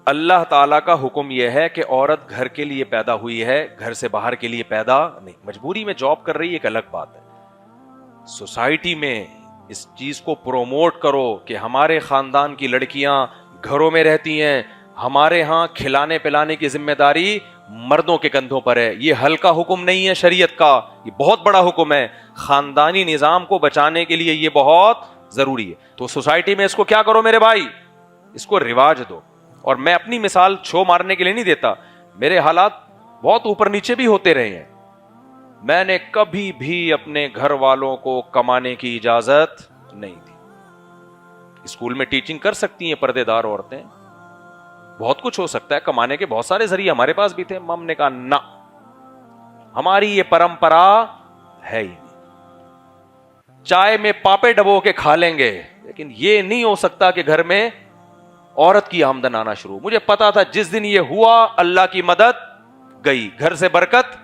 اللہ تعالیٰ کا حکم یہ ہے کہ عورت گھر کے لیے پیدا ہوئی ہے, گھر سے باہر کے لیے پیدا نہیں. مجبوری میں جاب کر رہی ہے ایک الگ بات ہے. سوسائٹی میں اس چیز کو پروموٹ کرو کہ ہمارے خاندان کی لڑکیاں گھروں میں رہتی ہیں, ہمارے ہاں کھلانے پلانے کی ذمہ داری مردوں کے کندھوں پر ہے. یہ ہلکا حکم نہیں ہے شریعت کا, یہ بہت بڑا حکم ہے. خاندانی نظام کو بچانے کے لیے یہ بہت ضروری ہے. تو سوسائٹی میں اس کو کیا کرو میرے بھائی, اس کو رواج دو. اور میں اپنی مثال چھو مارنے کے لیے نہیں دیتا, میرے حالات بہت اوپر نیچے بھی ہوتے رہے ہیں. میں نے کبھی بھی اپنے گھر والوں کو کمانے کی اجازت نہیں دی. اسکول میں ٹیچنگ کر سکتی ہیں پردے دار عورتیں, بہت کچھ ہو سکتا ہے, کمانے کے بہت سارے ذریعے ہمارے پاس بھی تھے. ہم نے کہا نہ, ہماری یہ پرمپرا ہے ہی نہیں. چائے میں پاپے ڈبو کے کھا لیں گے, لیکن یہ نہیں ہو سکتا کہ گھر میں عورت کی آمدن آنا شروع. مجھے پتا تھا جس دن یہ ہوا اللہ کی مدد گئی, گھر سے برکت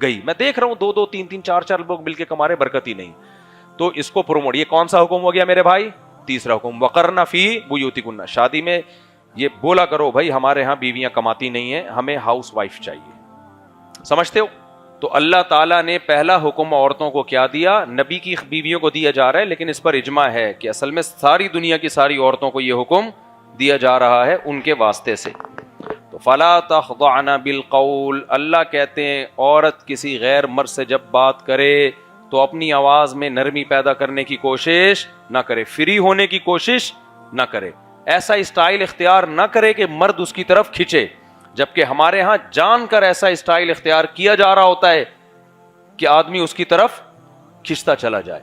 گئی. میں دیکھ رہا ہوں 2 2 3 3 4 4 لوگ مل کے کما رہے, برکت ہی نہیں. تو اس کو پروموٹ, یہ کون سا حکم ہو گیا میرے بھائی؟ تیسرا حکم, وقرنا فی بیوتکن. شادی میں یہ بولا کرو بھائی ہمارے ہاں بیویاں کماتی نہیں ہیں, ہمیں ہاؤس وائف چاہیے. سمجھتے ہو؟ تو اللہ تعالیٰ نے پہلا حکم عورتوں کو کیا دیا؟ نبی کی بیویوں کو دیا جا رہا ہے, لیکن اس پر اجماع ہے کہ اصل میں ساری دنیا کی ساری عورتوں کو یہ حکم دیا جا رہا ہے ان کے واسطے سے. تو فلا تخضعن بالقول, اللہ کہتے ہیں عورت کسی غیر مرد سے جب بات کرے تو اپنی آواز میں نرمی پیدا کرنے کی کوشش نہ کرے, فری ہونے کی کوشش نہ کرے, ایسا اسٹائل اختیار نہ کرے کہ مرد اس کی طرف کھچے. جبکہ ہمارے ہاں جان کر ایسا اسٹائل اختیار کیا جا رہا ہوتا ہے کہ آدمی اس کی طرف کھنچتا چلا جائے.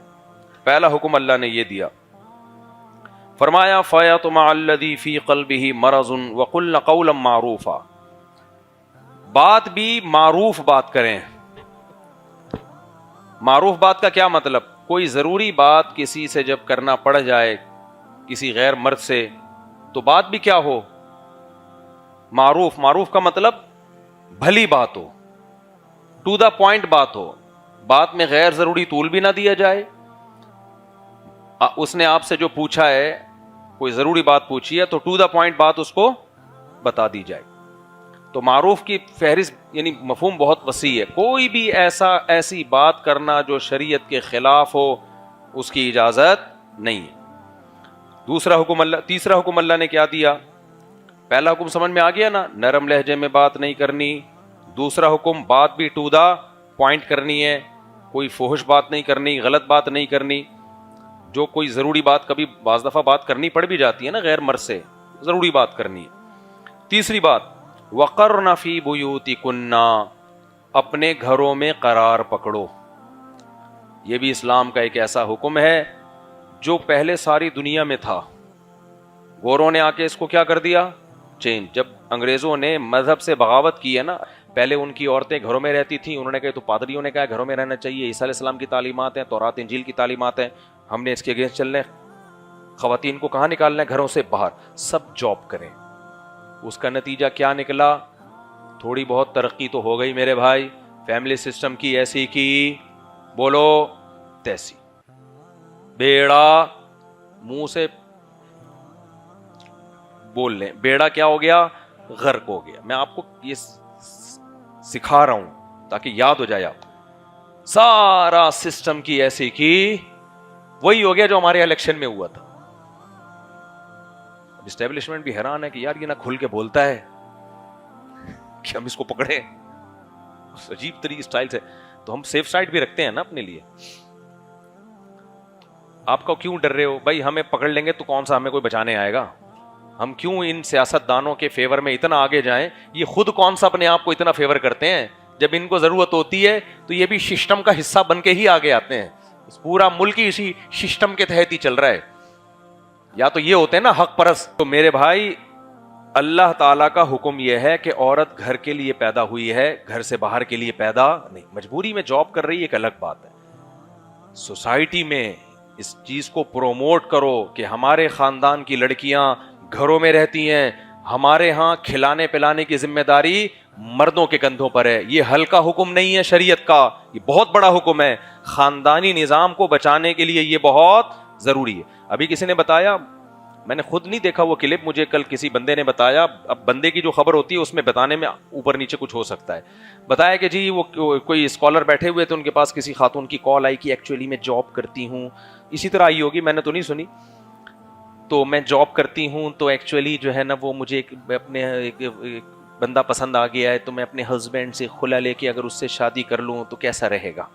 پہلا حکم اللہ نے یہ دیا, فرمایا فَيَطْمَعَ الَّذِي فِي قَلْبِهِ مَرَضٌ وَقُلْنَ قَوْلًا مَعْرُوفًا. بات بھی معروف بات کریں. معروف بات کا کیا مطلب؟ کوئی ضروری بات کسی سے جب کرنا پڑ جائے کسی غیر مرد سے, تو بات بھی کیا ہو؟ معروف. معروف کا مطلب بھلی بات ہو, ٹو دا پوائنٹ بات ہو, بات میں غیر ضروری طول بھی نہ دیا جائے. اس نے آپ سے جو پوچھا ہے, کوئی ضروری بات پوچھی ہے, تو ٹو دا پوائنٹ بات اس کو بتا دی جائے. تو معروف کی فہرست یعنی مفہوم بہت وسیع ہے. کوئی بھی ایسی بات کرنا جو شریعت کے خلاف ہو, اس کی اجازت نہیں ہے. تیسرا حکم اللہ نے کیا دیا؟ پہلا حکم سمجھ میں آ گیا نا, نرم لہجے میں بات نہیں کرنی. دوسرا حکم بات بھی ٹو دا پوائنٹ کرنی ہے, کوئی فحش بات نہیں کرنی, غلط بات نہیں کرنی. جو کوئی ضروری بات, کبھی بعض دفعہ بات کرنی پڑ بھی جاتی ہے نا غیر مرد سے, ضروری بات کرنی ہے. تیسری بات, وقرن فی بیوتکن, اپنے گھروں میں قرار پکڑو. یہ بھی اسلام کا ایک ایسا حکم ہے جو پہلے ساری دنیا میں تھا. گوروں نے آ کے اس کو کیا کر دیا؟ چینج. جب انگریزوں نے مذہب سے بغاوت کی ہے نا, پہلے ان کی عورتیں گھروں میں رہتی تھیں, انہوں نے کہا تو پادریوں نے کہا گھروں میں رہنا چاہیے, عیسیٰ علیہ السلام کی تعلیمات ہیں, تورات انجیل کی تعلیمات ہیں, ہم نے اس کے اگینسٹ چلنا ہے. خواتین کو کہاں نکالنا ہے؟ گھروں سے باہر, سب جاب کریں. اس کا نتیجہ کیا نکلا؟ تھوڑی بہت ترقی تو ہو گئی میرے بھائی, فیملی سسٹم کی ایسی کی بولو تیسی, بیڑا منہ سے بول لیں, بیڑا کیا ہو گیا؟ غرق ہو گیا. میں آپ کو یہ سکھا رہا ہوں تاکہ یاد ہو جائے. آپ سارا سسٹم کی ایسی کی وہی ہو گیا جو ہمارے الیکشن میں ہوا تھا. اسٹیبلشمنٹ بھی حیران ہے کہ یار یہ نہ کھل کے بولتا ہے کہ ہم اس کو پکڑے, عجیب طریقے اسٹائل سے. تو ہم سیف سائڈ بھی رکھتے ہیں نا اپنے لیے. آپ کا کیوں ڈر رہے ہو بھائی؟ ہمیں پکڑ لیں گے تو کون سا ہمیں کوئی بچانے آئے گا؟ ہم کیوں ان سیاست دانوں کے فیور میں اتنا آگے جائیں؟ یہ خود کون سا اپنے آپ کو اتنا فیور کرتے ہیں؟ جب ان کو ضرورت ہوتی ہے تو یہ بھی سسٹم کا حصہ بن کے ہی آگے آتے ہیں. پورا ملک ہی اسی سسٹم کے تحت ہی چل رہا ہے. یا تو یہ ہوتے ہیں نا حق پرست. تو میرے بھائی, اللہ تعالیٰ کا حکم یہ ہے کہ عورت گھر کے لیے پیدا ہوئی ہے, گھر سے باہر کے لیے پیدا نہیں. مجبوری میں جاب کر رہی ہے ایک الگ بات ہے. سوسائٹی میں اس چیز کو پروموٹ کرو کہ ہمارے خاندان کی لڑکیاں گھروں میں رہتی ہیں, ہمارے ہاں کھلانے پلانے کی ذمہ داری مردوں کے کندھوں پر ہے. یہ ہلکا حکم نہیں ہے شریعت کا, یہ بہت بڑا حکم ہے. خاندانی نظام کو بچانے کے لیے یہ بہت ضروری ہے. ابھی کسی نے بتایا میں نے خود نہیں دیکھا وہ کلپ, مجھے کل کسی بندے نے بتایا. اب بندے کی جو خبر ہوتی ہے اس میں بتانے میں اوپر نیچے کچھ ہو سکتا ہے. بتایا کہ جی وہ کوئی اسکالر بیٹھے ہوئے تھے, ان کے پاس کسی خاتون کی کال آئی کہ ایکچولی میں جاب کرتی ہوں, اسی طرح آئی ہوگی, میں نے تو نہیں سنی, تو میں جاب کرتی ہوں تو ایکچولی جو ہے نا وہ مجھے اپنے بندہ پسند آ گیا ہے, تو میں اپنے ہسبینڈ سے خلا لے کے اگر اس سے شادی کر لوں تو کیسا رہے گا.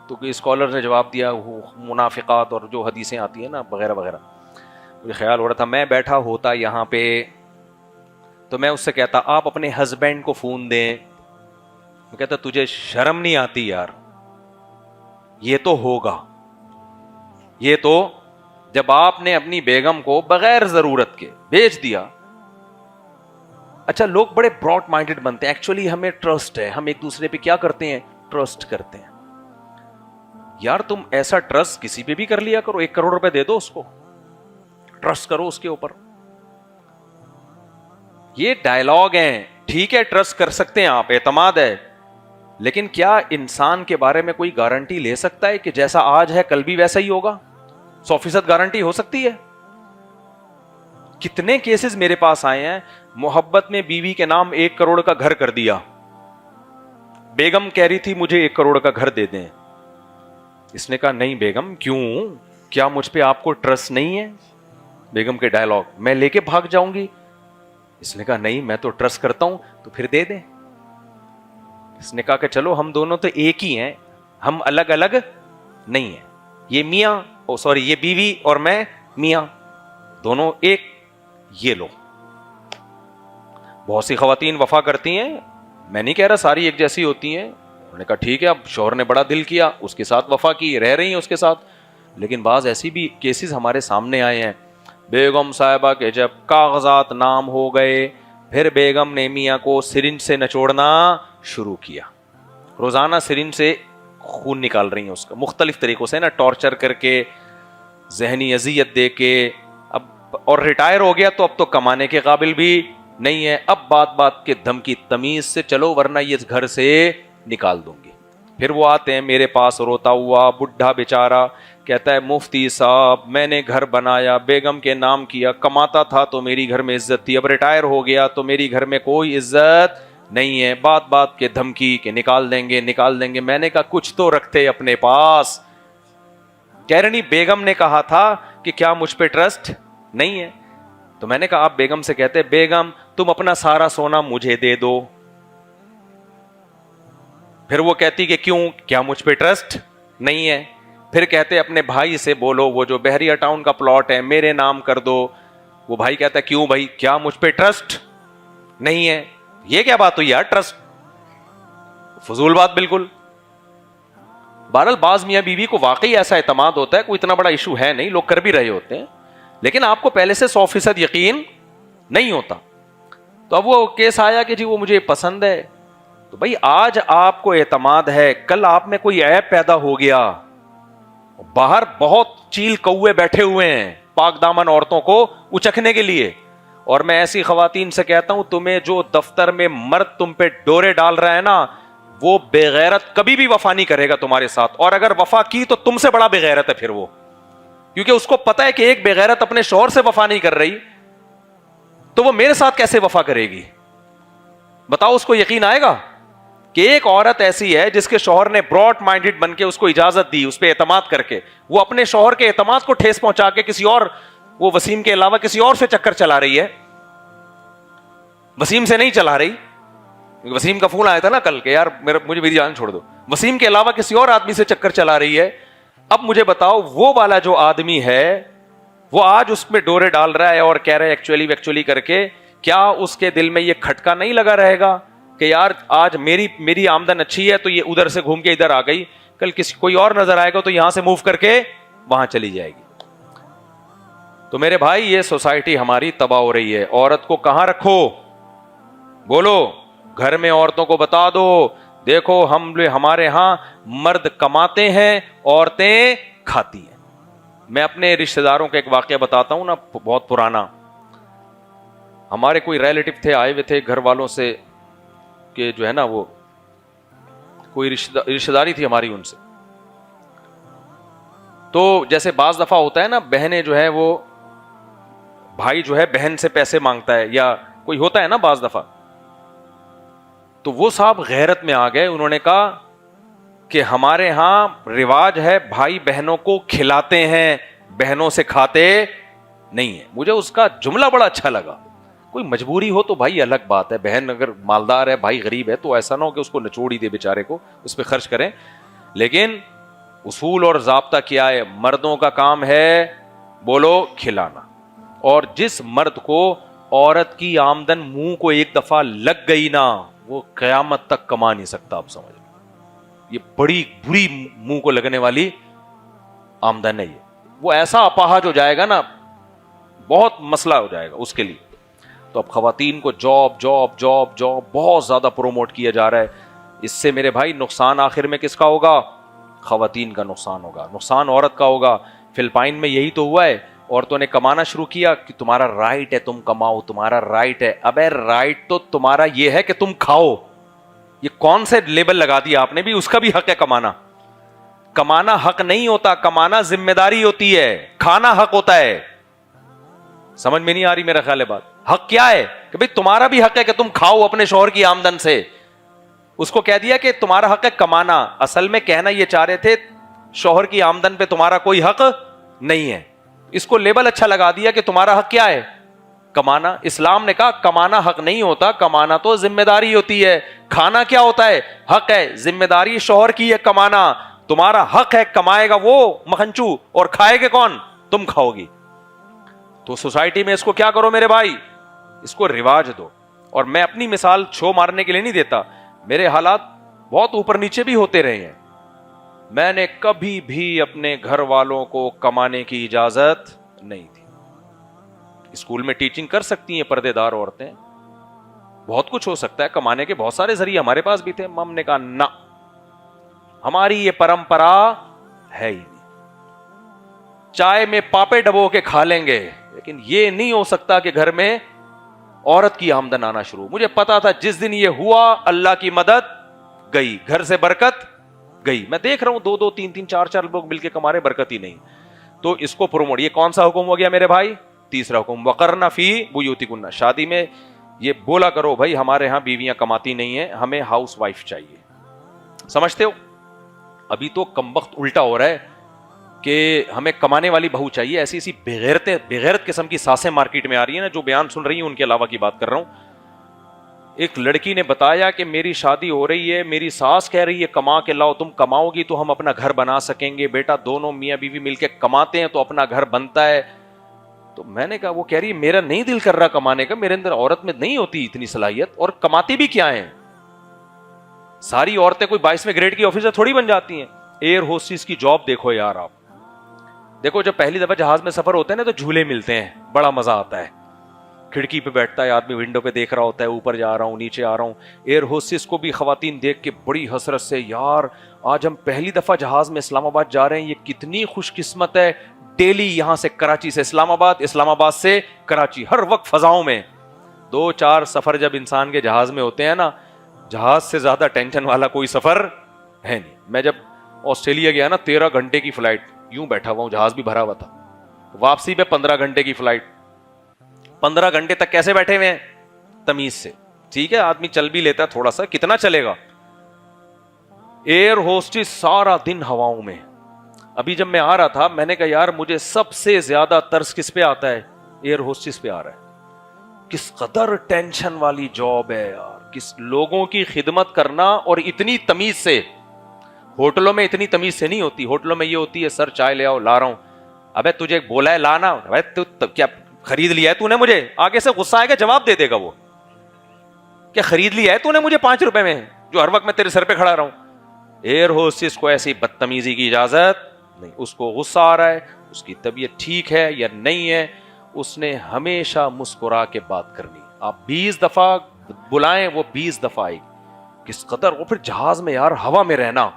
تو اسکالر نے جواب دیا منافقات اور جو حدیثیں آتی ہیں نا وغیرہ وغیرہ. مجھے خیال ہو رہا تھا میں بیٹھا ہوتا یہاں پہ تو میں اس سے کہتا آپ اپنے ہسبینڈ کو فون دیں. میں کہتا تجھے شرم نہیں آتی یار, یہ تو ہوگا, یہ تو جب آپ نے اپنی بیگم کو بغیر ضرورت کے بیچ دیا. اچھا لوگ بڑے براڈ مائنڈڈ بنتے ہیں, ایکچولی ہمیں ٹرسٹ ہے, ہم ایک دوسرے پہ کیا کرتے ہیں, ٹرسٹ کرتے ہیں. یار تم ایسا ٹرسٹ کسی پہ بھی کر لیا کرو, 1 کروڑ روپے دے دو اس کو, ٹرسٹ کرو اس کے اوپر. یہ ڈائلاگ ہیں, ٹھیک ہے ٹرسٹ کر سکتے ہیں آپ, اعتماد ہے, لیکن کیا انسان کے بارے میں کوئی گارنٹی لے سکتا ہے کہ جیسا آج ہے کل بھی ویسا ہی ہوگا؟ 100% گارنٹی ہو سکتی ہے؟ کتنے کیسز میرے پاس آئے ہیں, محبت میں بیوی کے نام 1 کروڑ کا گھر کر دیا, بیگم کہہ رہی تھی مجھے 1 کروڑ کا گھر دے دیں. اس نے کہا نہیں بیگم, کیوں, کیا مجھ پہ آپ کو ٹرسٹ نہیں ہے؟ بیگم کے ڈائلاگ, میں لے کے بھاگ جاؤں گی. اس نے کہا نہیں میں تو ٹرسٹ کرتا ہوں, تو پھر دے دیں. اس نے کہا کہ چلو ہم دونوں تو ایک ہی ہیں, ہم الگ الگ نہیں ہیں, یہ میاں یہ بیوی اور میں میاں, دونوں ایک. یہ لو, بہت سی خواتین وفا کرتی ہیں, میں نہیں کہہ رہا ساری ایک جیسی ہوتی ہیں. انہوں نے کہا ٹھیک ہے, اب شوہر نے بڑا دل کیا, اس کے ساتھ وفا کی, رہ رہی ہیں اس کے ساتھ. لیکن بعض ایسی بھی کیسز ہمارے سامنے آئے ہیں, بیگم صاحبہ کے جب کاغذات نام ہو گئے, پھر بیگم نے میاں کو سرنج سے نچوڑنا شروع کیا. روزانہ سرنج سے خون نکال رہی ہیں اس کا, مختلف طریقوں سے نا, ٹارچر کر کے, ذہنی اذیت دے کے. اب اور ریٹائر ہو گیا تو اب تو کمانے کے قابل بھی نہیں ہے, اب بات بات کے دھمکی, تمیز سے چلو ورنہ یہ گھر سے نکال دوں گی. پھر وہ آتے ہیں میرے پاس روتا ہوا بڈھا بیچارہ, کہتا ہے مفتی صاحب میں نے گھر بنایا, بیگم کے نام کیا, کماتا تھا تو میری گھر میں عزت تھی, اب ریٹائر ہو گیا تو میری گھر میں کوئی عزت نہیں ہے, بات بات کے دھمکی کہ نکال دیں گے نکال دیں گے. میں نے کہا کچھ تو رکھتے اپنے پاس. کہہ رہی بیگم نے کہا تھا کہ کیا مجھ پہ ٹرسٹ نہیں ہے؟ تو میں نے کہا آپ بیگم سے کہتے بیگم تم اپنا سارا سونا مجھے دے دو. پھر وہ کہتی کہ کیوں, کیا مجھ پہ ٹرسٹ نہیں ہے؟ پھر کہتے اپنے بھائی سے بولو وہ جو بحریہ ٹاؤن کا پلاٹ ہے میرے نام کر دو. وہ بھائی کہتا ہے کیوں بھائی, کیا مجھ پہ ٹرسٹ نہیں ہے؟ یہ کیا بات ہوئی یار, ٹرسٹ فضول بات بالکل. بہرحال بعض میاں بیوی کو واقعی ایسا اعتماد ہوتا ہے, کوئی اتنا بڑا ایشو ہے نہیں, لوگ کر بھی رہے ہوتے ہیں, لیکن آپ کو پہلے سے 100% یقین نہیں ہوتا. تو اب وہ کیس آیا کہ جی وہ مجھے پسند ہے. تو بھائی آج آپ کو اعتماد ہے, کل آپ میں کوئی عیب پیدا ہو گیا, باہر بہت چیل کوے بیٹھے ہوئے ہیں پاک دامن عورتوں کو اچکنے کے لیے. اور میں ایسی خواتین سے کہتا ہوں تمہیں جو دفتر میں مرد تم پہ ڈورے ڈال رہا ہے نا, وہ بے غیرت کبھی بھی وفا نہیں کرے گا تمہارے ساتھ, اور اگر وفا کی تو تم سے بڑا بے غیرت ہے پھر وہ, کیونکہ اس کو پتا ہے کہ ایک بے غیرت اپنے شوہر سے وفا نہیں کر رہی تو وہ میرے ساتھ کیسے وفا کرے گی. بتاؤ اس کو یقین آئے گا کہ ایک عورت ایسی ہے جس کے شوہر نے براڈ مائنڈڈ بن کے اس کو اجازت دی, اس پہ اعتماد کر کے, وہ اپنے شوہر کے اعتماد کو ٹھیس پہنچا کے کسی اور, وہ وسیم کے علاوہ کسی اور سے چکر چلا رہی ہے, وسیم سے نہیں چلا رہی. وسیم کا فون آیا تھا نا کل کہ یار مجھے میری جان چھوڑ دو, وسیم کے علاوہ کسی اور آدمی سے چکر چلا رہی ہے. اب مجھے بتاؤ وہ والا جو آدمی ہے وہ آج اس میں ڈورے ڈال رہا ہے اور کہہ رہا ہے ایکچولی کر کے, کیا اس کے دل میں یہ کھٹکا نہیں لگا رہے گا کہ یار آج میری آمدن اچھی ہے تو یہ ادھر سے گھوم کے ادھر آ گئی, کل کوئی اور نظر آئے گا تو یہاں سے موو کر کے وہاں چلی جائے گی. تو میرے بھائی یہ سوسائٹی ہماری تباہ ہو رہی ہے. عورت کو کہاں رکھو, بولو گھر میں عورتوں کو بتا دو دیکھو ہمارے ہاں مرد کماتے ہیں عورتیں کھاتی ہیں. میں اپنے رشتہ داروں کا ایک واقعہ بتاتا ہوں نا, بہت پرانا. ہمارے کوئی ریلیٹو تھے, آئے ہوئے تھے گھر والوں سے کہ جو ہے نا وہ کوئی رشتہ داری تھی ہماری ان سے. تو جیسے بعض دفعہ ہوتا ہے نا, بہنیں جو ہے وہ بھائی جو ہے بہن سے پیسے مانگتا ہے, یا کوئی ہوتا ہے نا بعض دفعہ, تو وہ صاحب غیرت میں آ گئے, انہوں نے کہا کہ ہمارے ہاں رواج ہے بھائی بہنوں کو کھلاتے ہیں, بہنوں سے کھاتے نہیں ہے. مجھے اس کا جملہ بڑا اچھا لگا. کوئی مجبوری ہو تو بھائی الگ بات ہے, بہن اگر مالدار ہے, بھائی غریب ہے, تو ایسا نہ ہو کہ اس کو نچوڑ ہی دے بیچارے کو, اس پہ خرچ کریں. لیکن اصول اور ضابطہ کیا ہے؟ مردوں کا کام ہے بولو کھلانا, اور جس مرد کو عورت کی آمدن منہ کو ایک دفعہ لگ گئی نا, وہ قیامت تک کما نہیں سکتا. آپ سمجھ لیں, یہ بڑی بری منہ کو لگنے والی آمدن ہے. یہ وہ ایسا اپاہج ہو جائے گا نا, بہت مسئلہ ہو جائے گا اس کے لیے. تو اب خواتین کو جاب جاب جاب جاب بہت زیادہ پروموٹ کیا جا رہا ہے. اس سے میرے بھائی نقصان آخر میں کس کا ہوگا؟ خواتین کا نقصان ہوگا, نقصان عورت کا ہوگا. فلپائن میں یہی تو ہوا ہے, عورتوں نے کمانا شروع کیا کہ تمہارا رائٹ ہے تم کماؤ, تمہارا رائٹ ہے. ابے رائٹ تو تمہارا یہ ہے کہ تم کھاؤ. یہ کون سے لیبل لگا دیا آپ نے بھی؟ اس کا بھی حق ہے کمانا. کمانا حق نہیں ہوتا, کمانا ذمہ داری ہوتی ہے, کھانا حق ہوتا ہے. سمجھ میں نہیں آ رہی میرا خیال ہے بات. حق کیا ہے کہ بھئی تمہارا بھی حق ہے کہ تم کھاؤ اپنے شوہر کی آمدن سے. اس کو کہہ دیا کہ تمہارا حق ہے کمانا. اصل میں کہنا یہ چاہ رہے تھے شوہر کی آمدن پہ تمہارا کوئی حق نہیں ہے. اس کو لیبل اچھا لگا دیا کہ تمہارا حق کیا ہے؟ کمانا. اسلام نے کہا کمانا حق نہیں ہوتا, کمانا تو ذمہ داری ہوتی ہے. کھانا کیا ہوتا ہے؟ حق ہے. ذمہ داری شوہر کی ہے کمانا, تمہارا حق ہے, کمائے گا وہ مکھنچو اور کھائے گا کون؟ تم کھاؤ گی. تو سوسائٹی میں اس کو کیا کرو میرے بھائی؟ اس کو رواج دو. اور میں اپنی مثال چھو مارنے کے لیے نہیں دیتا, میرے حالات بہت اوپر نیچے بھی ہوتے رہے ہیں. میں نے کبھی بھی اپنے گھر والوں کو کمانے کی اجازت نہیں دی. اسکول میں ٹیچنگ کر سکتی ہیں پردے دار عورتیں, بہت کچھ ہو سکتا ہے, کمانے کے بہت سارے ذریعے ہمارے پاس بھی تھے. ہم نے کہا نہ, ہماری یہ پرمپرا ہے ہی نہیں. چائے میں پاپے ڈبو کے کھا لیں گے, لیکن یہ نہیں ہو سکتا کہ گھر میں عورت کی آمدن آنا شروع. مجھے پتا تھا جس دن یہ ہوا اللہ کی مدد گئی, گھر سے برکت گئی. میں دیکھ رہا ہوں 2 3 4 لوگ مل کے کما رہے, برکت ہی نہیں. تو اس کو پروموٹ, یہ کون سا حکم ہو گیا میرے بھائی؟ تیسرا حکم, وقرنا فی بیوتکن. شادی میں یہ بولا کرو بھائی ہمارے ہاں بیویاں کماتی نہیں ہیں, ہمیں ہاؤس وائف چاہیے. سمجھتے ہو؟ ابھی تو کمبخت الٹا ہو رہا ہے کہ ہمیں کمانے والی بہو چاہیے. ایسی ایسی بغیرت قسم کی ساسیں مارکیٹ میں آ رہی ہیں نا, جو بیان سن رہی ہیں ان کے علاوہ کی بات کر رہا ہوں. ایک لڑکی نے بتایا کہ میری شادی ہو رہی ہے, میری ساس کہہ رہی ہے کما کے لاؤ, تم کماؤ گی تو ہم اپنا گھر بنا سکیں گے. بیٹا دونوں میاں بیوی مل کے کماتے ہیں تو اپنا گھر بنتا ہے. تو میں نے کہا, وہ کہہ رہی ہے میرا نہیں دل کر رہا کمانے کا, میرے اندر عورت میں نہیں ہوتی اتنی صلاحیت. اور کماتی بھی کیا ہیں, ساری عورتیں کوئی 22ویں گریڈ کی آفیسر تھوڑی بن جاتی ہیں. ایئر ہوسٹس کی جاب دیکھو یار, آپ دیکھو جب پہلی دفعہ جہاز میں سفر ہوتا ہے نا تو جھولے ملتے ہیں, بڑا مزہ آتا ہے. کھڑکی پہ بیٹھتا ہے آدمی, ونڈو پہ دیکھ رہا ہوتا ہے, اوپر جا رہا ہوں نیچے آ رہا ہوں. ایئر ہوسٹس کو بھی خواتین دیکھ کے بڑی حسرت سے, یار آج ہم پہلی دفعہ جہاز میں اسلام آباد جا رہے ہیں, یہ کتنی خوش قسمت ہے. ڈیلی یہاں سے کراچی سے اسلام آباد, اسلام آباد سے کراچی, ہر وقت فضاؤں میں. 2 4 سفر جب انسان کے جہاز میں ہوتے ہیں نا, جہاز سے زیادہ ٹینشن والا کوئی سفر ہے نہیں. میں جب آسٹریلیا گیا نا, 13 گھنٹے کی فلائٹ, یوں بیٹھا ہوا ہوں, جہاز بھی بھرا ہوا تھا. واپسی پہ 15 گھنٹے کی فلائٹ. 15 گھنٹے تک کیسے بیٹھے ہوئے ہیں؟ تمیز سے. ٹھیک ہے آدمی چل بھی لیتا ہے تھوڑا سا, کتنا چلے گا. ایئر ہوسٹس سارا دن ہواؤں میں. ابھی جب میں آ رہا تھا میں نے کہا یار مجھے سب سے زیادہ ترس کس پہ آتا ہے؟ ایئر ہوسٹس پہ آ رہا ہے. کس قدر ٹینشن والی جاب ہے یار, کس لوگوں کی خدمت کرنا, اور اتنی تمیز سے. ہوٹلوں میں اتنی تمیز سے نہیں ہوتی. ہوٹلوں میں یہ ہوتی ہے سر چائے لے آؤ, لا رہا ہوں. ابے تجھے بولا ہے لانا, تو کیا خرید لیا ہے تو نے مجھے؟ آگے سے غصہ آئے گا, جواب دے دے گا وہ, کیا خرید لیا ہے تو نے مجھے 5 روپے میں, جو ہر وقت میں تیرے سر پہ کھڑا رہا ہوں. ایئر ہوسٹس کو ایسی بدتمیزی کی اجازت نہیں. اس کو غصہ آ رہا ہے, اس کی طبیعت ٹھیک ہے یا نہیں ہے, اس نے ہمیشہ مسکرا کے بات کرنی. آپ 20 دفعہ بلائیں وہ 20 دفعہ آئے گی. کس قدر. وہ پھر جہاز میں یار ہوا میں رہنا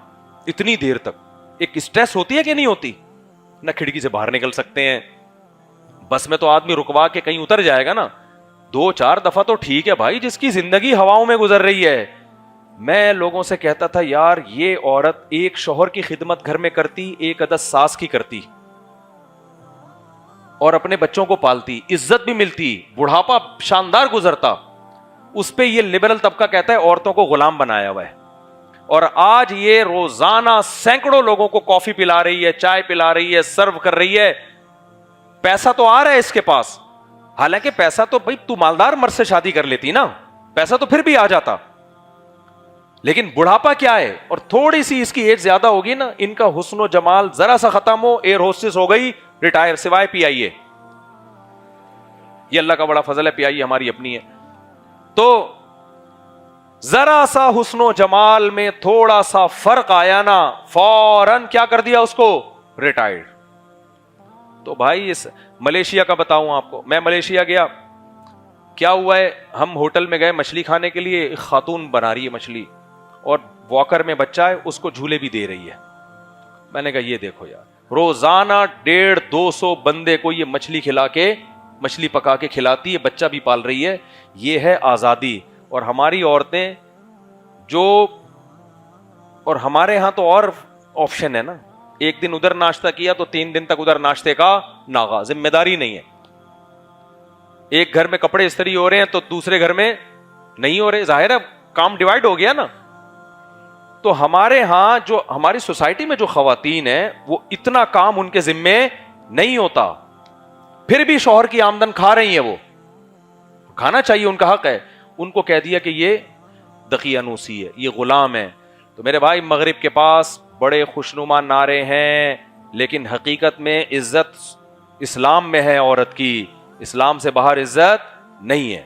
اتنی دیر تک, ایک اسٹریس ہوتی ہے کہ نہیں ہوتی؟ نہ کھڑکی سے باہر نکل سکتے ہیں. بس میں تو آدمی رکوا کے کہیں اتر جائے گا نا. 2 4 دفعہ تو ٹھیک ہے بھائی, جس کی زندگی ہواؤں میں گزر رہی ہے. میں لوگوں سے کہتا تھا یار یہ عورت ایک شوہر کی خدمت گھر میں کرتی, ایک عدد ساس کی کرتی. اور اپنے بچوں کو پالتی, عزت بھی ملتی, بڑھاپا شاندار گزرتا. اس پہ یہ لبرل طبقہ کہتا ہے عورتوں کو غلام بنایا ہوا ہے. اور آج یہ روزانہ سینکڑوں لوگوں کو کافی پلا رہی ہے, چائے پلا رہی ہے, سرو کر رہی ہے. پیسہ تو آ رہا ہے اس کے پاس, حالانکہ پیسہ تو بھائی تو مالدار مرد سے شادی کر لیتی نا, پیسہ تو پھر بھی آ جاتا. لیکن بڑھاپا کیا ہے, اور تھوڑی سی اس کی ایج زیادہ ہوگی نا, ان کا حسن و جمال ذرا سا ختم ہو, ایئر ہوسٹس ہو گئی, ریٹائر, سوائے پی آئی اے. یہ اللہ کا بڑا فضل ہے, پی آئی اے ہماری اپنی ہے. تو ذرا سا حسن و جمال میں تھوڑا سا فرق آیا نا, فوراً کیا کر دیا اس کو, ریٹائرڈ. تو بھائی اس ملیشیا کا بتاؤں آپ کو, میں ملیشیا گیا, کیا ہوا ہے, ہم ہوٹل میں گئے مچھلی کھانے کے لیے, ایک خاتون بنا رہی ہے مچھلی اور واکر میں بچہ ہے, اس کو جھولے بھی دے رہی ہے. میں نے کہا یہ دیکھو یار, روزانہ 150-200 بندے کو یہ مچھلی کھلا کے, مچھلی پکا کے کھلاتی ہے, بچہ بھی پال رہی ہے. یہ ہے آزادی. اور ہماری عورتیں جو, اور ہمارے ہاں تو اور آپشن ہے نا, ایک دن ادھر ناشتہ کیا تو 3 دن تک ادھر ناشتے کا ناغا, ذمہ داری نہیں ہے. ایک گھر میں کپڑے استری ہو رہے ہیں تو دوسرے گھر میں نہیں ہو رہے, ظاہر ہے کام ڈیوائڈ ہو گیا نا. تو ہمارے ہاں جو ہماری سوسائٹی میں جو خواتین ہیں وہ اتنا کام ان کے ذمے نہیں ہوتا, پھر بھی شوہر کی آمدن کھا رہی ہیں. وہ کھانا چاہیے, ان کا حق ہے. ان کو کہہ دیا کہ یہ دقیانوسی ہے, یہ غلام ہے. تو میرے بھائی مغرب کے پاس بڑے خوشنما نعرے ہیں, لیکن حقیقت میں عزت اسلام میں ہے عورت کی, اسلام سے باہر عزت نہیں ہے.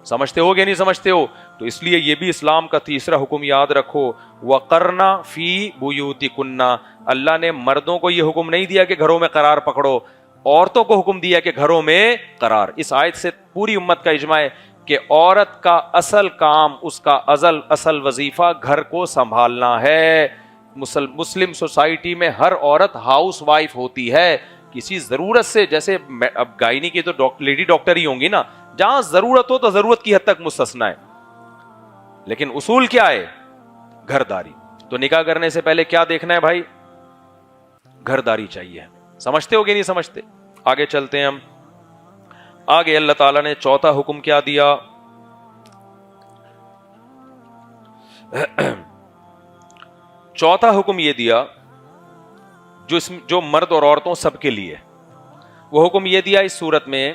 سمجھتے ہو کہ نہیں سمجھتے ہو؟ تو اس لیے یہ بھی اسلام کا تیسرا حکم یاد رکھو, وَقَرْنَ فِي بُيُوتِكُنَّ. اللہ نے مردوں کو یہ حکم نہیں دیا کہ گھروں میں قرار پکڑو, عورتوں کو حکم دیا کہ گھروں میں قرار. اس آیت سے پوری امت کا اجماع ہے کہ عورت کا اصل کام, اس کا اصل وظیفہ گھر کو سنبھالنا ہے. مسلم سوسائٹی میں ہر عورت ہاؤس وائف ہوتی ہے. کسی ضرورت سے, جیسے اب گائنی کی تو لیڈی ڈاکٹر ہی ہوں گی نا, جہاں ضرورت ہو تو ضرورت کی حد تک مستثنا ہے, لیکن اصول کیا ہے, گھرداری. تو نکاح کرنے سے پہلے کیا دیکھنا ہے بھائی, گھرداری چاہیے. سمجھتے ہو کہ نہیں سمجھتے؟ آگے چلتے ہیں ہم. آگے اللہ تعالیٰ نے چوتھا حکم کیا دیا, چوتھا حکم یہ دیا جو مرد اور عورتوں سب کے لیے. وہ حکم یہ دیا اس صورت میں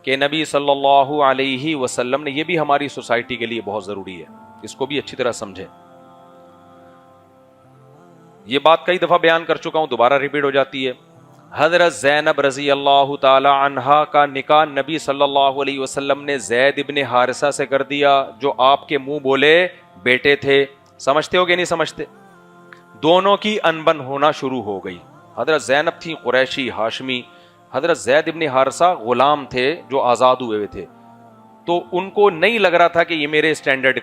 کہ نبی صلی اللہ علیہ وسلم نے, یہ بھی ہماری سوسائٹی کے لیے بہت ضروری ہے, اس کو بھی اچھی طرح سمجھیں. یہ بات کئی دفعہ بیان کر چکا ہوں, دوبارہ ریپیٹ ہو جاتی ہے. حضرت زینب رضی اللہ تعالی عنہا کا نکاح نبی صلی اللہ علیہ وسلم نے زید ابن حارثہ سے کر دیا, جو آپ کے منہ بولے بیٹے تھے. سمجھتے ہو کہ نہیں سمجھتے؟ دونوں کی انبن ہونا شروع ہو گئی. حضرت زینب تھی قریشی ہاشمی, حضرت زید ابن حارثہ غلام تھے جو آزاد ہوئے ہوئے تھے. تو ان کو نہیں لگ رہا تھا کہ یہ میرے اسٹینڈرڈ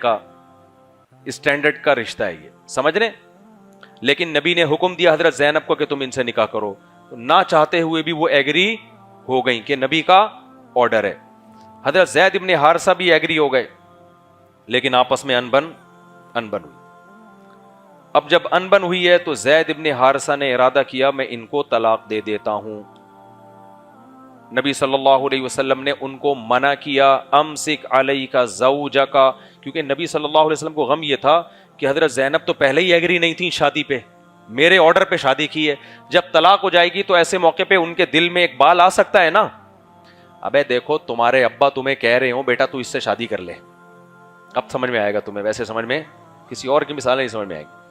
کا رشتہ ہے, یہ سمجھ رہے. لیکن نبی نے حکم دیا حضرت زینب کو کہ تم ان سے نکاح کرو, تو نہ چاہتے ہوئے بھی وہ ایگری ہو گئیں کہ نبی کا آرڈر ہے. حضرت زید ابن حارثہ بھی ایگری ہو گئے, لیکن آپس میں انبن ہوئی. اب جب انبن ہوئی ہے تو زید ابن حارثہ نے ارادہ کیا میں ان کو طلاق دے دیتا ہوں. نبی صلی اللہ علیہ وسلم نے ان کو منع کیا, امسک علیک زوجک, کیونکہ نبی صلی اللہ علیہ وسلم کو غم یہ تھا کہ حضرت زینب تو پہلے ہی ایگری نہیں تھی شادی پہ, میرے آرڈر پہ شادی کی ہے, جب طلاق ہو جائے گی تو ایسے موقع پہ ان کے دل میں ایک بال آ سکتا ہے نا, ابے دیکھو تمہارے ابا تمہیں کہہ رہے ہو بیٹا تو اس سے شادی کر لے, اب سمجھ میں آئے گا تمہیں, ویسے سمجھ میں کسی اور کی مثال نہیں سمجھ میں آئے گی.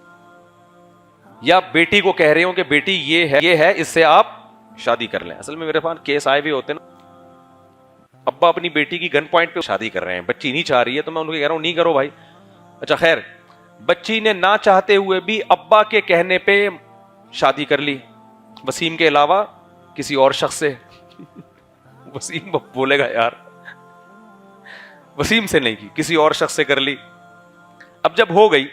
یا بیٹی کو کہہ رہے ہو کہ بیٹی یہ ہے اس سے آپ شادی کر لیں. اصل میں میرے پاس کیس آئے بھی ہوتے نا, ابا اپنی بیٹی کی گن پوائنٹ پہ شادی کر رہے ہیں, بچی نہیں چاہ رہی ہے, تو میں ان کو کہہ رہا ہوں نہیں کرو بھائی. اچھا خیر, بچی نے نہ چاہتے ہوئے بھی ابا کے کہنے پہ شادی کر لی, وسیم کے علاوہ کسی اور شخص سے. وسیم بولے گا یار, وسیم سے نہیں کی, کسی اور شخص سے کر لی. اب جب ہو گئی,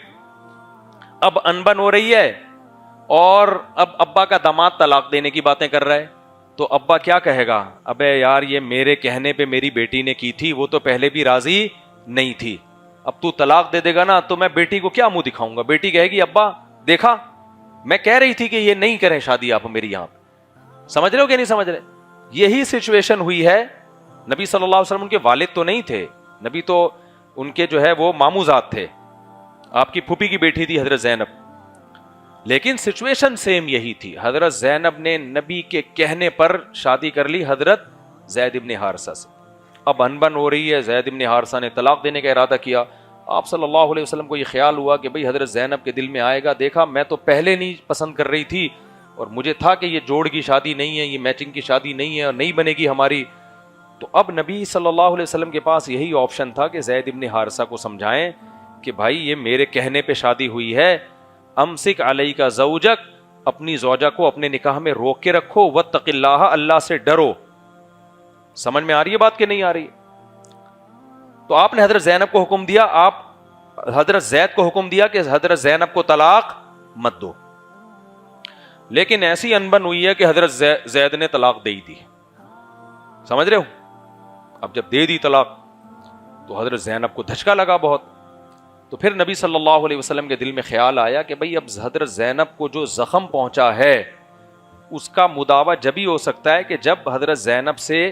اب انبن ہو رہی ہے, اور اب ابا کا داماد طلاق دینے کی باتیں کر رہا ہے, تو ابا کیا کہے گا, ابے یار یہ میرے کہنے پہ میری بیٹی نے کی تھی, وہ تو پہلے بھی راضی نہیں تھی, اب تو طلاق دے دے گا نا تو میں بیٹی کو کیا منہ دکھاؤں گا. بیٹی کہے گی ابا دیکھا میں کہہ رہی تھی کہ یہ نہیں کریں شادی آپ میری یہاں. سمجھ رہے ہو کہ نہیں سمجھ رہے؟ یہی سچویشن ہوئی ہے. نبی صلی اللہ علیہ وسلم کے والد تو نہیں تھے, نبی تو ان کے جو ہے وہ ماموزاد تھے, آپ کی پھوپھی کی بیٹی تھی حضرت زینب, لیکن سچویشن سیم یہی تھی. حضرت زینب نے نبی کے کہنے پر شادی کر لی حضرت زید ابن حارثہ سے. اب انبن ہو رہی ہے, زید ابن حارثہ نے طلاق دینے کا ارادہ کیا. آپ صلی اللہ علیہ وسلم کو یہ خیال ہوا کہ بھئی حضرت زینب کے دل میں آئے گا, دیکھا میں تو پہلے نہیں پسند کر رہی تھی اور مجھے تھا کہ یہ جوڑ کی شادی نہیں ہے, یہ میچنگ کی شادی نہیں ہے اور نہیں بنے گی ہماری. تو اب نبی صلی اللہ علیہ وسلم کے پاس یہی آپشن تھا کہ زید ابن حارثہ کو سمجھائیں کہ بھائی یہ میرے کہنے پہ شادی ہوئی ہے, امسک علیک زوجک, اپنی زوجہ کو اپنے نکاح میں روک کے رکھو, واتق اللہ, اللہ سے ڈرو. سمجھ میں آ رہی ہے بات کہ نہیں آ رہی؟ تو آپ نے حضرت زینب کو حکم دیا, آپ حضرت زید کو حکم دیا کہ حضرت زینب کو طلاق مت دو. لیکن ایسی انبن ہوئی ہے کہ حضرت زید نے طلاق دے دی. سمجھ رہے ہو؟ اب جب دے دی طلاق تو حضرت زینب کو دھچکا لگا بہت. تو پھر نبی صلی اللہ علیہ وسلم کے دل میں خیال آیا کہ بھئی اب حضرت زینب کو جو زخم پہنچا ہے اس کا مداوع جبھی ہو سکتا ہے کہ جب حضرت زینب سے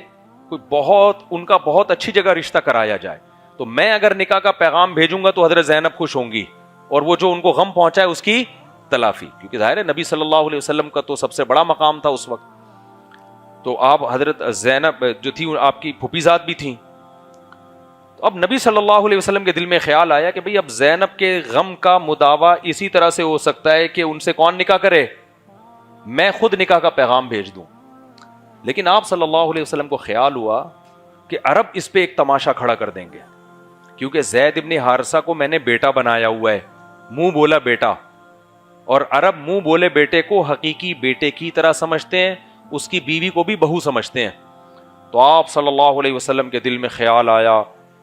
کوئی ان کا بہت اچھی جگہ رشتہ کرایا جائے. تو میں اگر نکاح کا پیغام بھیجوں گا تو حضرت زینب خوش ہوں گی, اور وہ جو ان کو غم پہنچا ہے اس کی تلافی, کیونکہ ظاہر ہے نبی صلی اللہ علیہ وسلم کا تو سب سے بڑا مقام تھا اس وقت. تو آپ حضرت زینب جو تھی آپ کی پھوپھی زاد بھی تھیں. تو اب نبی صلی اللہ علیہ وسلم کے دل میں خیال آیا کہ بھئی اب زینب کے غم کا مداوع اسی طرح سے ہو سکتا ہے کہ ان سے کون نکاح کرے, میں خود نکاح کا پیغام بھیج دوں. لیکن آپ صلی اللہ علیہ وسلم کو خیال ہوا کہ عرب اس پہ ایک تماشا کھڑا کر دیں گے, کیونکہ زید ابن حارثہ کو میں نے بیٹا بنایا ہوا ہے, منہ بولا بیٹا, اور عرب منہ بولے بیٹے کو حقیقی بیٹے کی طرح سمجھتے ہیں, اس کی بیوی کو بھی بہو سمجھتے ہیں. تو آپ صلی اللہ علیہ وسلم کے دل میں خیال آیا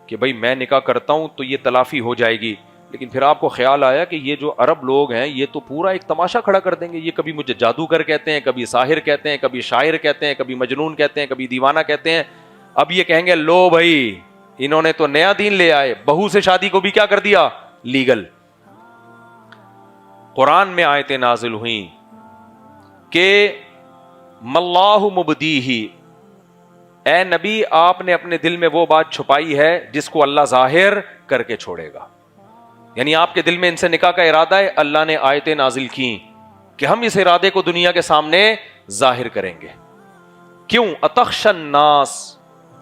کہ بھئی میں نکاح کرتا ہوں تو یہ تلافی ہو جائے گی. لیکن پھر آپ کو خیال آیا کہ یہ جو عرب لوگ ہیں یہ تو پورا ایک تماشا کھڑا کر دیں گے, یہ کبھی مجھے جادوگر کہتے ہیں, کبھی ساحر کہتے ہیں, کبھی شاعر کہتے ہیں, کبھی مجنون کہتے ہیں, کبھی دیوانہ کہتے ہیں. اب یہ کہیں گے لو بھائی انہوں نے تو نیا دین لے آئے, بہو سے شادی کو بھی کیا کر دیا لیگل. قرآن میں آیتیں نازل ہوئیں کہ مَاللَّهُ مُبْدِيهِ, اے نبی آپ نے اپنے دل میں وہ بات چھپائی ہے جس کو اللہ ظاہر کر کے چھوڑے گا. یعنی آپ کے دل میں ان سے نکاح کا ارادہ ہے, اللہ نے آیتیں نازل کی کہ ہم اس ارادے کو دنیا کے سامنے ظاہر کریں گے. کیوں؟ اتخش الناس,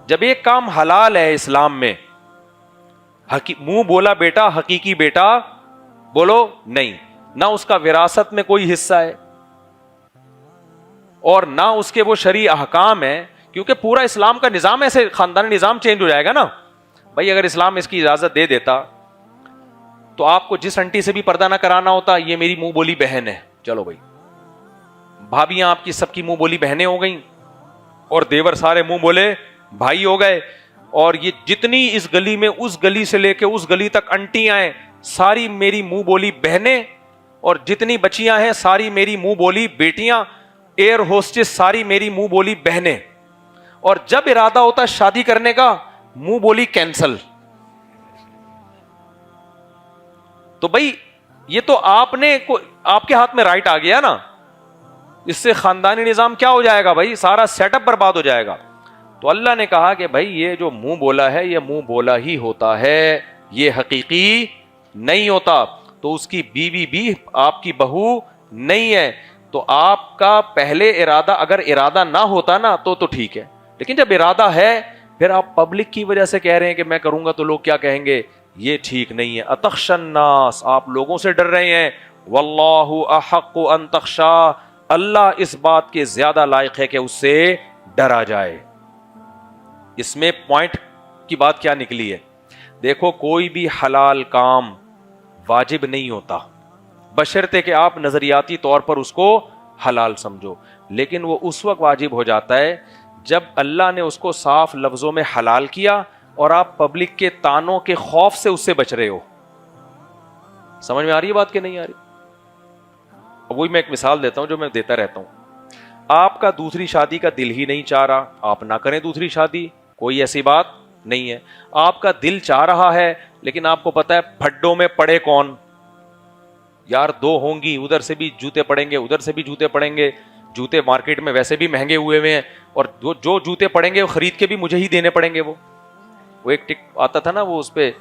جب ایک کام حلال ہے اسلام میں, منہ بولا بیٹا حقیقی بیٹا بولو نہیں, نہ اس کا وراثت میں کوئی حصہ ہے اور نہ اس کے وہ شرعی احکام ہے, کیونکہ پورا اسلام کا نظام ایسے خاندانی نظام چینج ہو جائے گا نا. بھائی اگر اسلام اس کی اجازت دے دیتا تو آپ کو جس انٹی سے بھی پردہ نہ کرانا ہوتا, یہ میری منہ بولی بہن ہے, چلو بھائی بھابیاں آپ کی سب کی منہ بولی بہنیں ہو گئیں, اور دیور سارے منہ بولے بھائی ہو گئے, اور یہ جتنی اس گلی میں اس گلی سے لے کے اس گلی تک انٹیاں ہیں ساری میری منہ بولی بہنیں, اور جتنی بچیاں ہیں ساری میری منہ بولی بیٹیاں, ایئر ہوسٹس ساری میری منہ بولی بہنیں. اور جب ارادہ ہوتا شادی کرنے کا منہ بولی کینسل. تو بھائی یہ تو آپ کے ہاتھ میں رائٹ آ گیا نا, اس سے خاندانی نظام کیا ہو جائے گا بھائی, سارا سیٹ اپ برباد ہو جائے گا. تو اللہ نے کہا کہ بھائی یہ جو منہ بولا ہے یہ منہ بولا ہی ہوتا ہے, یہ حقیقی نہیں ہوتا. تو اس کی بیوی بھی آپ کی بہو نہیں ہے. تو آپ کا پہلے ارادہ اگر ارادہ نہ ہوتا نا تو ٹھیک ہے, لیکن جب ارادہ ہے پھر آپ پبلک کی وجہ سے کہہ رہے ہیں کہ میں کروں گا تو لوگ کیا کہیں گے, یہ ٹھیک نہیں ہے. اتخش الناس, آپ لوگوں سے ڈر رہے ہیں. واللہ احق ان تخشا, اللہ اس بات کے زیادہ لائق ہے کہ اس سے ڈرا جائے. اس میں پوائنٹ کی بات کیا نکلی ہے؟ دیکھو کوئی بھی حلال کام واجب نہیں ہوتا بشرطے کہ آپ نظریاتی طور پر اس کو حلال سمجھو, لیکن وہ اس وقت واجب ہو جاتا ہے جب اللہ نے اس کو صاف لفظوں میں حلال کیا اور آپ پبلک کے تانوں کے خوف سے اس سے بچ رہے ہو. سمجھ میں آ رہی ہے بات کہ نہیں آ رہی؟ وہی میں ایک مثال دیتا ہوں جو میں دیتا رہتا ہوں. آپ کا دوسری شادی کا دل ہی نہیں چاہ رہا, آپ نہ کریں دوسری شادی, کوئی ایسی بات نہیں ہے. آپ کا دل چاہ رہا ہے لیکن آپ کو پتا ہے پھڈوں میں پڑے کون, یار دو ہوں گی, ادھر سے بھی جوتے پڑیں گے ادھر سے بھی جوتے پڑیں گے, جوتے مارکیٹ میں ویسے بھی مہنگے ہوئے ہیں, اور جو جوتے پڑیں گے وہ خرید کے بھی مجھے ہی دینے پڑیں گے. وہ ایک ٹک آتا تھا نا, وہ اس پہ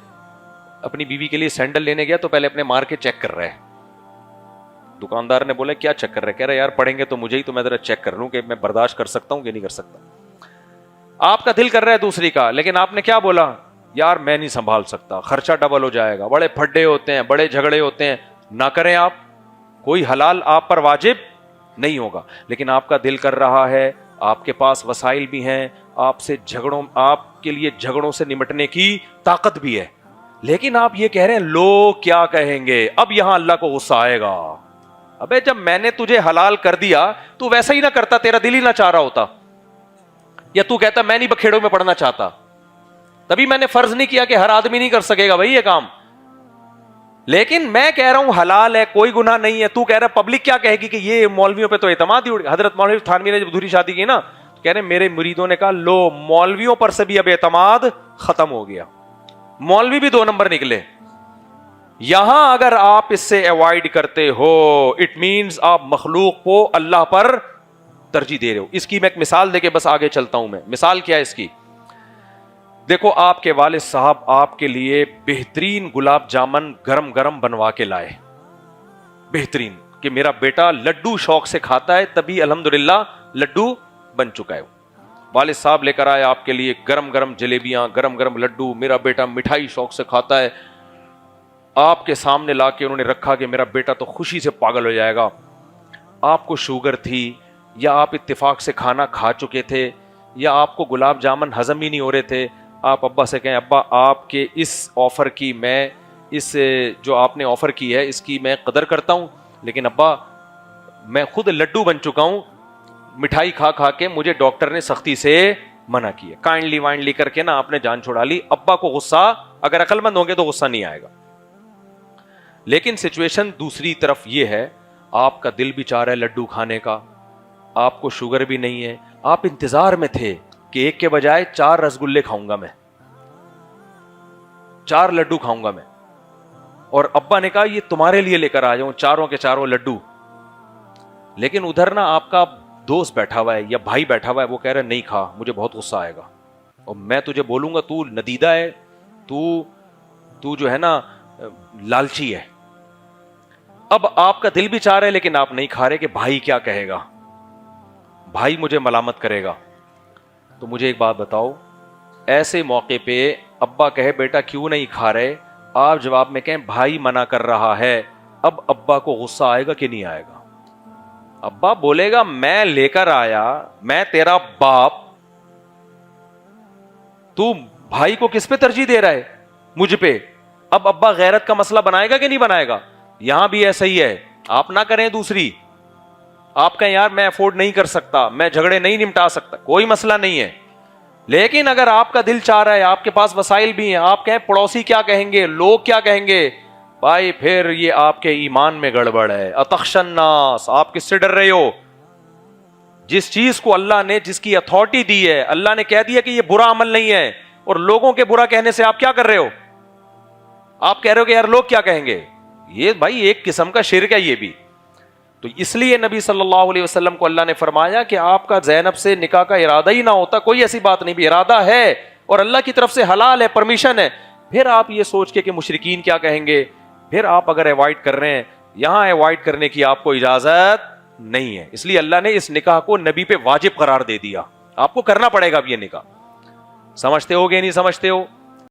اپنی بیوی کے لیے سینڈل لینے گیا تو پہلے اپنے مار کے چیک کر رہے ہیں. دکاندار نے بولا کیا چیک کر رہے, کہہ رہے یار پڑیں گے تو مجھے ہی, تو میں ذرا چیک کر لوں کہ میں برداشت کر سکتا ہوں کہ نہیں کر سکتا. آپ کا دل کر رہا ہے دوسری کا, لیکن آپ نے کیا بولا, یار میں نہیں سنبھال سکتا, خرچہ ڈبل ہو جائے گا, بڑے پھڈے ہوتے ہیں, بڑے جھگڑے ہوتے ہیں. نہ کریں آپ, کوئی حلال آپ پر واجب نہیں ہوگا. لیکن آپ کا دل کر رہا ہے, آپ کے پاس وسائل بھی ہیں, آپ سے جھگڑوں, آپ کے لیے جھگڑوں سے نمٹنے کی طاقت بھی ہے, لیکن آپ یہ کہہ رہے ہیں لوگ کیا کہیں گے. اب یہاں اللہ کو غصہ آئے گا. ابے جب میں نے تجھے حلال کر دیا تو ویسا ہی نہ کرتا, تیرا دل ہی نہ چاہ رہا ہوتا, یا تو کہتا میں نہیں بکھیڑوں میں پڑنا چاہتا, تبھی میں نے فرض نہیں کیا کہ ہر آدمی نہیں کر سکے گا بھائی یہ کام. لیکن میں کہہ رہا ہوں حلال ہے, کوئی گناہ نہیں ہے. تو کہہ رہا پبلک کیا کہے گی کہ یہ مولویوں پہ تو اعتماد ہی اڑ گیا. حضرت مولوی تھانوی نے جب دوسری شادی کی نا, تو کہہ رہے میرے مریدوں نے کہا لو مولویوں پر سے بھی اب اعتماد ختم ہو گیا, مولوی بھی 2 نمبر نکلے. یہاں اگر آپ اس سے اوائڈ کرتے ہو, اٹ مینز آپ مخلوق کو اللہ پر ترجیح دے رہے ہو. اس کی میں ایک مثال دے کے بس آگے چلتا ہوں. میں مثال کیا ہے اس کی, دیکھو آپ کے والد صاحب آپ کے لیے بہترین گلاب جامن گرم گرم بنوا کے لائے, بہترین, کہ میرا بیٹا لڈو شوق سے کھاتا ہے, تبھی الحمدللہ لڈو بن چکا ہے. والد صاحب لے کر آئے آپ کے لیے گرم گرم جلیبیاں, گرم گرم لڈو, میرا بیٹا مٹھائی شوق سے کھاتا ہے. آپ کے سامنے لا کے انہوں نے رکھا کہ میرا بیٹا تو خوشی سے پاگل ہو جائے گا. آپ کو شوگر تھی, یا آپ اتفاق سے کھانا کھا چکے تھے, یا آپ کو گلاب جامن ہضم ہی نہیں ہو رہے تھے, آپ ابا سے کہیں ابا آپ کے اس آفر کی, میں اس جو آپ نے آفر کی ہے اس کی میں قدر کرتا ہوں, لیکن ابا میں خود لڈو بن چکا ہوں, مٹھائی کھا کھا کے مجھے ڈاکٹر نے سختی سے منع کیا. کائنڈلی وائنڈلی کر کے نا آپ نے جان چھڑا لی. ابا کو غصہ, اگر عقل مند ہوں گے تو غصہ نہیں آئے گا. لیکن سچویشن دوسری طرف یہ ہے, آپ کا دل بھی چاہ رہا ہے لڈو کھانے کا, آپ کو شوگر بھی نہیں ہے, آپ انتظار میں تھے کہ ایک کے بجائے 4 رسگلے کھاؤں گا میں, 4 لڈو کھاؤں گا میں, اور ابا نے کہا یہ تمہارے لیے لے کر آ جاؤں 4 کے 4 لڈو. لیکن ادھر نا آپ کا دوست بیٹھا ہوا ہے یا بھائی بیٹھا ہوا ہے, وہ کہہ رہا ہے نہیں کھا, مجھے بہت غصہ آئے گا, اور میں تجھے بولوں گا تو ندیدہ ہے, تو جو ہے نا لالچی ہے. اب آپ کا دل بھی چاہ رہا ہے لیکن آپ نہیں کھا رہے کہ بھائی کیا کہے گا, بھائی مجھے ملامت کرے گا. تو مجھے ایک بات بتاؤ, ایسے موقع پہ ابا کہے بیٹا کیوں نہیں کھا رہے, آپ جواب میں کہیں بھائی منع کر رہا ہے, اب ابا کو غصہ آئے گا کہ نہیں آئے گا؟ ابا بولے گا میں لے کر آیا, میں تیرا باپ, تو بھائی کو کس پہ ترجیح دے رہا ہے, مجھ پہ. اب ابا غیرت کا مسئلہ بنائے گا کہ نہیں بنائے گا؟ یہاں بھی ایسا ہی ہے. آپ نہ کریں دوسری, آپ کہیں یار میں افورڈ نہیں کر سکتا, میں جھگڑے نہیں نمٹا سکتا, کوئی مسئلہ نہیں ہے. لیکن اگر آپ کا دل چاہ رہا ہے, آپ کے پاس وسائل بھی ہیں, آپ کہیں پڑوسی کیا کہیں گے, لوگ کیا کہیں گے, بھائی پھر یہ آپ کے ایمان میں گڑبڑ ہے. اتخشى الناس, آپ کس سے ڈر رہے ہو؟ جس چیز کو اللہ نے, جس کی اتھارٹی دی ہے, اللہ نے کہہ دیا کہ یہ برا عمل نہیں ہے, اور لوگوں کے برا کہنے سے آپ کیا کر رہے ہو؟ آپ کہہ رہے ہو کہ یار لوگ کیا کہیں گے. یہ بھائی ایک قسم کا شرک ہے یہ بھی. تو اس لیے نبی صلی اللہ علیہ وسلم کو اللہ نے فرمایا کہ آپ کا زینب سے نکاح کا ارادہ ہی نہ ہوتا, کوئی ایسی بات نہیں, بھی ارادہ ہے اور اللہ کی طرف سے حلال ہے, پرمیشن ہے, پھر آپ یہ سوچ کے کہ مشرکین کیا کہیں گے, پھر آپ اگر ایوائڈ کر رہے ہیں, یہاں ایوائڈ کرنے کی آپ کو اجازت نہیں ہے. اس لیے اللہ نے اس نکاح کو نبی پہ واجب قرار دے دیا, آپ کو کرنا پڑے گا اب یہ نکاح. سمجھتے ہو گے نہیں سمجھتے ہو؟